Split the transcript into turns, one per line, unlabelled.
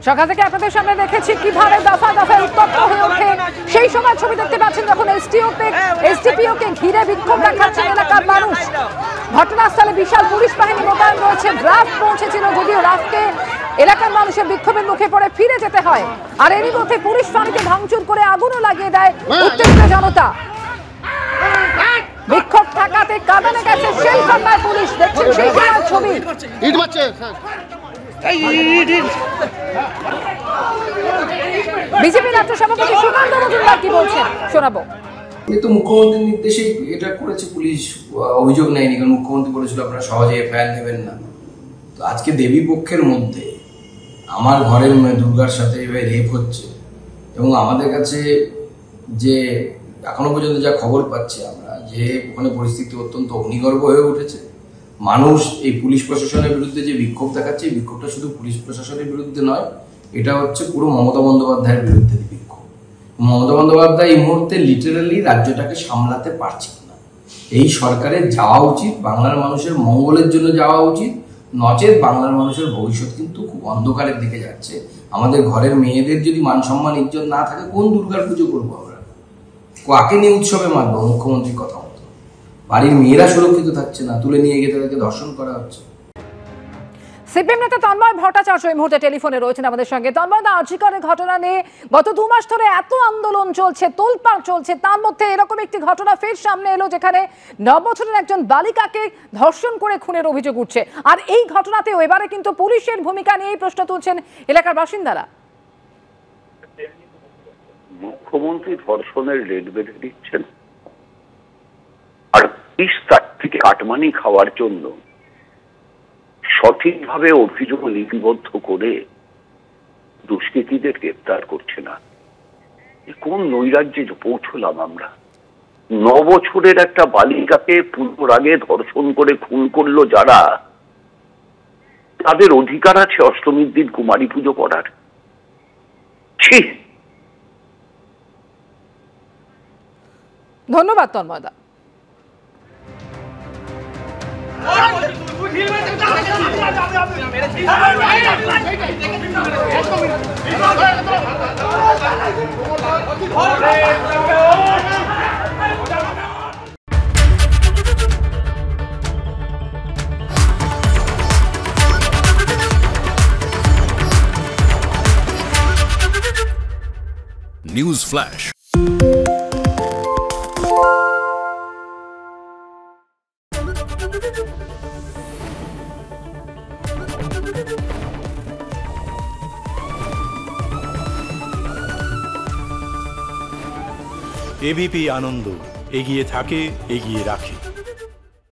সকাল থেকে আপনাদের সামনে দেখেছি কিভাবে দফা দফায় উত্তপ্ত হয়ে ওঠে। সেই সময় ছবি দেখতে পাচ্ছেন যখন এসডিপিওকে ঘিরে বিক্ষোভ দেখাচ্ছেন এলাকার মানুষ। ঘটনাস্থলে বিশাল পুলিশ বাহিনী মোতায়েন রয়েছে। রাফ পৌঁছেছিল, যদিও রাফকে এলাকার মানুষের বিক্ষোভের মুখে পড়ে ফিরে যেতে হয়। আর এরই মধ্যে পুলিশ ফাঁড়িতে ভাঙচুর করে আগুনও লাগিয়ে দেয় উত্তেজিত জনতা। বিক্ষোভ ঠেকাতে কাঁদানে গেছে শেল কান্নায় পুলিশ। দেখছেন সেই সময় ছবি। বিজেপি রাজ্য সভাপতি সুকান্ত মজুমদার কি বলছেন শোনাবো।
কিন্তু মুখ্যমন্ত্রীর নির্দেশে এটা করেছে পুলিশ, অভিযোগ নেয়নি, কারণ মুখ্যমন্ত্রী বলেছিল আপনারা সহজে এফআইআর নেবেন না। তো আজকে দেবী পক্ষের মধ্যে আমার ঘরের দুর্গার সাথে রেপ হচ্ছে এবং আমাদের কাছে যে এখনো পর্যন্ত যা খবর পাচ্ছি আমরা, যে ওখানে পরিস্থিতি অত্যন্ত অগ্নিগর্ভ হয়ে উঠেছে। মানুষ এই পুলিশ প্রশাসনের বিরুদ্ধে যে বিক্ষোভ দেখাচ্ছে, এই বিক্ষোভটা শুধু পুলিশ প্রশাসনের বিরুদ্ধে নয়, এটা হচ্ছে পুরো মমতা বন্দ্যোপাধ্যায়ের বিরুদ্ধে বিক্ষোভ। মমতা বন্দ্যোপাধ্যায় এই মুহূর্তে লিটারালি রাজ্যটাকে সামলাতে পারছে না। এই সরকারের যাওয়া উচিত, বাংলার মানুষের মঙ্গলের জন্য যাওয়া উচিত, নচেত বাংলার মানুষের ভবিষ্যৎ কিন্তু খুব অন্ধকারের দিকে যাচ্ছে। আমাদের ঘরের মেয়েদের যদি মান সম্মান ইজ্জত না থাকে, কোন দুর্গার পুজো করবো আমরা? কাকে নিয়ে উৎসবে মানবো? মুখ্যমন্ত্রীর কথা মতো বাড়ির মেয়েরা সুরক্ষিত থাকছে না, তুলে নিয়ে গিয়ে তাদেরকে ধর্ষণ করা হচ্ছে।
সিপিএম নেতা তন্ময় ভট্টাচার্য এই মুহূর্তে টেলিফোনে রয়েছেন আমাদের সঙ্গে। তন্ময় দা, আরজি করের ঘটনা নিয়ে গত 2 মাস ধরে এত আন্দোলন চলছে, তোলপাড় চলছে, তার মধ্যে এরকম একটি ঘটনা ফের সামনে এলো, যেখানে 9 বছরের একজন বালিকাকে ধর্ষণ করে খুনের অভিযোগ উঠছে। আর এই ঘটনাতেও এবারে কিন্তু পুলিশের ভূমিকা নিয়েই প্রশ্ন তুলছেন এলাকার বাসিন্দারা।
মুখ্যমন্ত্রী ধর্ষণের রেট বেঁধে দিচ্ছেন, আর পুলিশ তার থেকে কাটমানি খাওয়ার জন্য সঠিকভাবে অভিযোগ লিপিবদ্ধ করে দুষ্কৃতীদের গ্রেপ্তার করছে না। কোন নৈরাজ্যে পৌঁছলাম আমরা? 9 বছরের একটা বালিকাকে পুজোর আগে ধর্ষণ করে খুন করলো যারা, তাদের অধিকার আছে অষ্টমীর দিন কুমারী পুজো করার? ছি!
ধন্যবাদ Tanmoy da.
News flash.
ABP Ananda, এগিয়ে থাকে, এগিয়ে রাখে।